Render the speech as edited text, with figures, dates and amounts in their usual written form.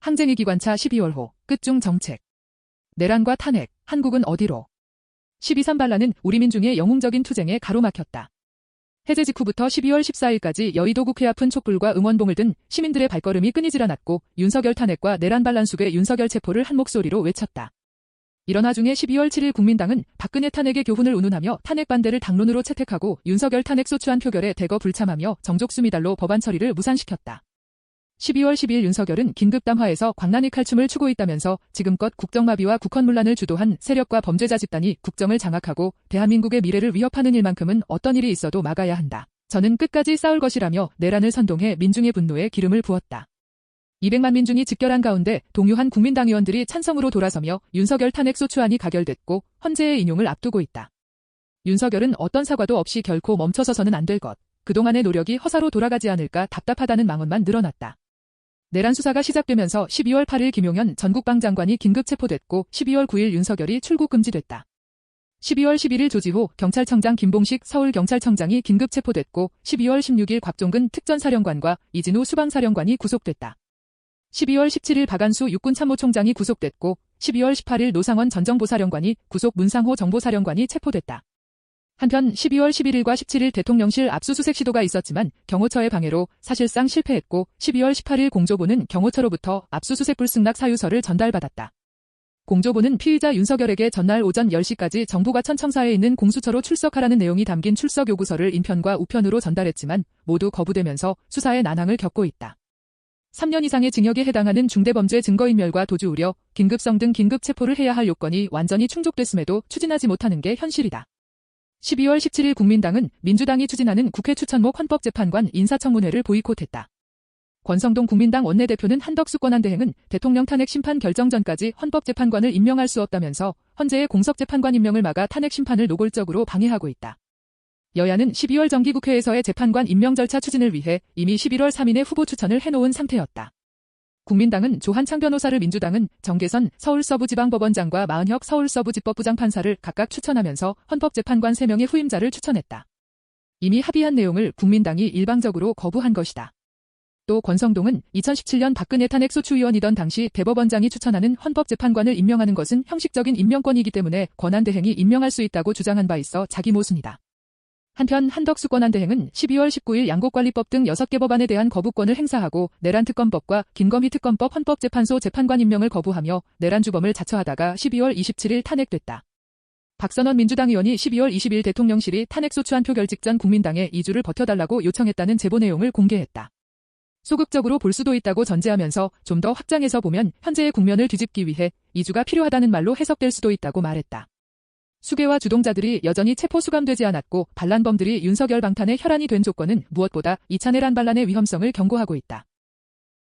항쟁의 기관차 12월호, 끝중 정책. 내란과 탄핵, 한국은 어디로? 12.3 반란은 우리 민중의 영웅적인 투쟁에 가로막혔다. 해제 직후부터 12월 14일까지 여의도 국회 앞은 촛불과 응원봉을 든 시민들의 발걸음이 끊이질 않았고 윤석열 탄핵과 내란 반란 속의 윤석열 체포를 한 목소리로 외쳤다. 이런 와중에 12월 7일 국민당은 박근혜 탄핵의 교훈을 운운하며 탄핵 반대를 당론으로 채택하고 윤석열 탄핵 소추안 표결에 대거 불참하며 정족수 미달로 법안 처리를 무산시켰다. 12월 12일 윤석열은 긴급담화에서 광란의 칼춤을 추고 있다면서 지금껏 국정마비와 국헌문란을 주도한 세력과 범죄자 집단이 국정을 장악하고 대한민국의 미래를 위협하는 일만큼은 어떤 일이 있어도 막아야 한다. 저는 끝까지 싸울 것이라며 내란을 선동해 민중의 분노에 기름을 부었다. 200만 민중이 집결한 가운데 동요한 국민당 의원들이 찬성으로 돌아서며 윤석열 탄핵 소추안이 가결됐고 헌재의 인용을 앞두고 있다. 윤석열은 어떤 사과도 없이 결코 멈춰서서는 안 될 것, 그동안의 노력이 허사로 돌아가지 않을까 답답하다는 망언만 늘어났다. 내란 수사가 시작되면서 12월 8일 김용현 전 국방장관이 긴급 체포됐고 12월 9일 윤석열이 출국 금지됐다. 12월 11일 조지호 경찰청장 김봉식 서울경찰청장이 긴급 체포됐고 12월 16일 곽종근 특전사령관과 이진우 수방사령관이 구속됐다. 12월 17일 박안수 육군참모총장이 구속됐고 12월 18일 노상원 전 정보사령관이 구속 문상호 정보사령관이 체포됐다. 한편 12월 11일과 17일 대통령실 압수수색 시도가 있었지만 경호처의 방해로 사실상 실패했고 12월 18일 공조보는 경호처로부터 압수수색 불승낙 사유서를 전달받았다. 공조보는 피의자 윤석열에게 전날 오전 10시까지 정부과천 청사에 있는 공수처로 출석하라는 내용이 담긴 출석 요구서를 인편과 우편으로 전달했지만 모두 거부되면서 수사에 난항을 겪고 있다. 3년 이상의 징역에 해당하는 중대범죄 증거인멸과 도주 우려, 긴급성 등 긴급 체포를 해야 할 요건이 완전히 충족됐음에도 추진하지 못하는 게 현실이다. 12월 17일 국민당은 민주당이 추진하는 국회 추천목 헌법재판관 인사청문회를 보이콧했다. 권성동 국민당 원내대표는 한덕수 권한대행은 대통령 탄핵 심판 결정 전까지 헌법재판관을 임명할 수 없다면서 헌재의 공석재판관 임명을 막아 탄핵 심판을 노골적으로 방해하고 있다. 여야는 12월 정기국회에서의 재판관 임명 절차 추진을 위해 이미 11월 3일에 후보 추천을 해놓은 상태였다. 국민당은 조한창 변호사를, 민주당은 정계선 서울서부지방법원장과 마은혁 서울서부지법부장 판사를 각각 추천하면서 헌법재판관 3명의 후임자를 추천했다. 이미 합의한 내용을 국민당이 일방적으로 거부한 것이다. 또 권성동은 2017년 박근혜 탄핵 소추위원이던 당시 대법원장이 추천하는 헌법재판관을 임명하는 것은 형식적인 임명권이기 때문에 권한대행이 임명할 수 있다고 주장한 바 있어 자기 모순이다. 한편 한덕수 권한대행은 12월 19일 양곡관리법 등 6개 법안에 대한 거부권을 행사하고 내란특검법과 김건희 특검법 헌법재판소 재판관 임명을 거부하며 내란주범을 자처하다가 12월 27일 탄핵됐다. 박선원 민주당 의원이 12월 20일 대통령실이 탄핵소추안 표결 직전 국민당에 2주를 버텨달라고 요청했다는 제보 내용을 공개했다. 소극적으로 볼 수도 있다고 전제하면서 좀 더 확장해서 보면 현재의 국면을 뒤집기 위해 2주가 필요하다는 말로 해석될 수도 있다고 말했다. 수괴와 주동자들이 여전히 체포 수감되지 않았고 반란범들이 윤석열 방탄의 혈안이 된 조건은 무엇보다 2차 내란 반란의 위험성을 경고하고 있다.